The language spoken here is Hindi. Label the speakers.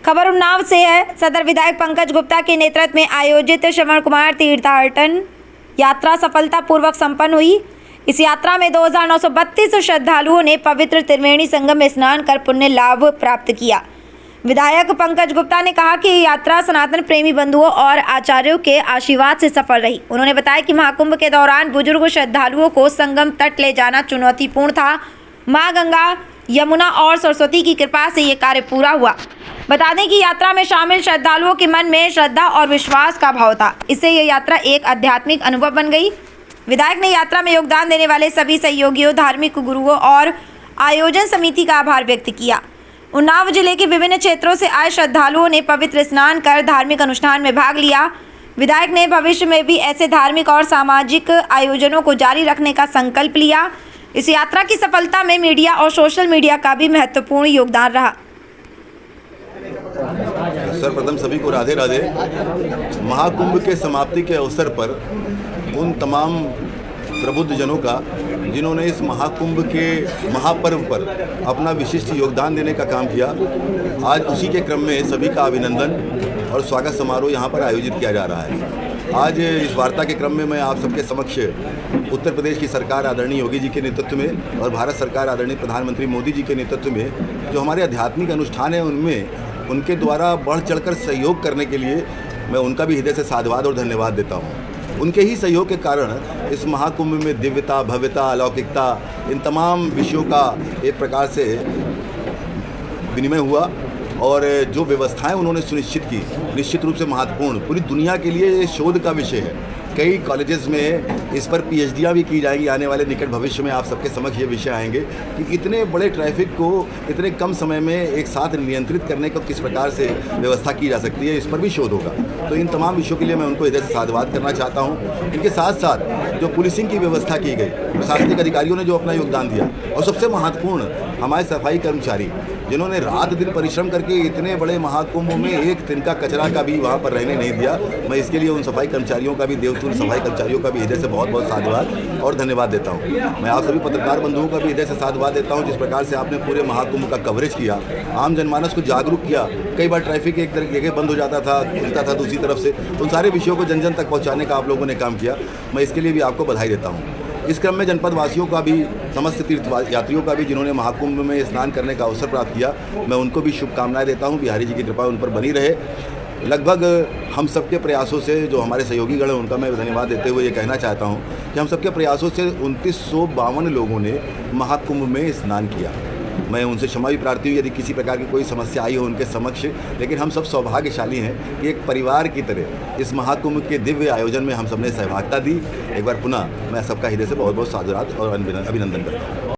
Speaker 1: खबर उन्नाव से है। सदर विधायक पंकज गुप्ता के नेतृत्व में आयोजित श्रवण कुमार तीर्थाटन यात्रा सफलतापूर्वक संपन्न हुई। इस यात्रा में 2932 श्रद्धालुओं ने पवित्र त्रिवेणी संगम में स्नान कर पुण्य लाभ प्राप्त किया। विधायक पंकज गुप्ता ने कहा कि यात्रा सनातन प्रेमी बंधुओं और आचार्यों के आशीर्वाद से सफल रही। उन्होंने बताया कि महाकुंभ के दौरान बुजुर्ग श्रद्धालुओं को संगम तट ले जाना चुनौतीपूर्ण था। मां गंगा, यमुना और सरस्वती की कृपा से ये कार्य पूरा हुआ। बता दें कि यात्रा में शामिल श्रद्धालुओं के मन में श्रद्धा और विश्वास का भाव था। इससे ये यात्रा एक आध्यात्मिक अनुभव बन गई। विधायक ने यात्रा में योगदान देने वाले सभी सहयोगियों, धार्मिक गुरुओं और आयोजन समिति का आभार व्यक्त किया। उन्नाव जिले के विभिन्न क्षेत्रों से आए श्रद्धालुओं ने पवित्र स्नान कर धार्मिक अनुष्ठान में भाग लिया। विधायक ने भविष्य में भी ऐसे धार्मिक और सामाजिक आयोजनों को जारी रखने का संकल्प लिया। इस यात्रा की सफलता में मीडिया और सोशल मीडिया का भी महत्वपूर्ण योगदान रहा।
Speaker 2: सर्वप्रथम सभी को राधे राधे। महाकुंभ के समाप्ति के अवसर पर उन तमाम प्रबुद्ध जनों का जिन्होंने इस महाकुंभ के महापर्व पर अपना विशिष्ट योगदान देने का काम किया, आज उसी के क्रम में सभी का अभिनंदन और स्वागत समारोह यहाँ पर आयोजित किया जा रहा है। आज इस वार्ता के क्रम में मैं आप सबके समक्ष उत्तर प्रदेश की सरकार आदरणीय योगी जी के नेतृत्व में और भारत सरकार आदरणीय प्रधानमंत्री मोदी जी के नेतृत्व में जो हमारे आध्यात्मिक अनुष्ठान हैं उनमें उनके द्वारा बढ़ चढ़कर सहयोग करने के लिए मैं उनका भी हृदय से साधुवाद और धन्यवाद देता हूँ। उनके ही सहयोग के कारण इस महाकुंभ में दिव्यता, भव्यता, अलौकिकता, इन तमाम विषयों का एक प्रकार से विनिमय हुआ और जो व्यवस्थाएं उन्होंने सुनिश्चित की, निश्चित रूप से महत्वपूर्ण, पूरी दुनिया के लिए शोध का विषय है। कई कॉलेजेस में इस पर पीएचडियाँ भी की जाएंगी। आने वाले निकट भविष्य में आप सबके समक्ष ये विषय आएंगे कि इतने बड़े ट्रैफिक को इतने कम समय में एक साथ नियंत्रित करने को किस प्रकार से व्यवस्था की जा सकती है, इस पर भी शोध होगा। तो इन तमाम विषयों के लिए मैं उनको हृदय से साधुवाद करना चाहता हूँ। इनके साथ साथ जो पुलिसिंग की व्यवस्था की गई, प्रशासनिक अधिकारियों ने जो अपना योगदान दिया और सबसे महत्वपूर्ण हमारे सफाई कर्मचारी जिन्होंने रात दिन परिश्रम करके इतने बड़े महाकुंभ में एक तिनका कचरा का भी वहाँ पर रहने नहीं दिया, मैं इसके लिए उन सफाई कर्मचारियों का भी, देवतुल्य सफाई कर्मचारियों का भी हृदय से बहुत बहुत साधुवाद और धन्यवाद देता हूँ। मैं आप सभी पत्रकार बंधुओं का भी हृदय से साधुवाद देता हूँ जिस प्रकार से आपने पूरे महाकुंभ का कवरेज किया, आम जनमानस को जागरूक किया। कई बार ट्रैफिक एक जगह बंद हो जाता था, खुलता था दूसरी तरफ से, उन सारे विषयों को जन जन तक पहुँचाने का आप लोगों ने काम किया। मैं इसके लिए भी आपको बधाई देता हूँ। इस क्रम में जनपद वासियों का भी, समस्त तीर्थ यात्रियों का भी जिन्होंने महाकुंभ में स्नान करने का अवसर प्राप्त किया, मैं उनको भी शुभकामनाएं देता हूं। बिहारी जी की कृपा उन पर बनी रहे। लगभग हम सबके प्रयासों से, जो हमारे सहयोगीगण हैं उनका मैं धन्यवाद देते हुए ये कहना चाहता हूं कि हम सबके प्रयासों से 2952 लोगों ने महाकुंभ में स्नान किया। मैं उनसे क्षमा भी प्रार्थी हूँ यदि किसी प्रकार की कोई समस्या आई हो उनके समक्ष, लेकिन हम सब सौभाग्यशाली हैं कि एक परिवार की तरह इस महाकुंभ के दिव्य आयोजन में हम सबने सहभागिता दी। एक बार पुनः मैं सबका हृदय से बहुत बहुत साधुवाद और अभिनंदन करता हूँ।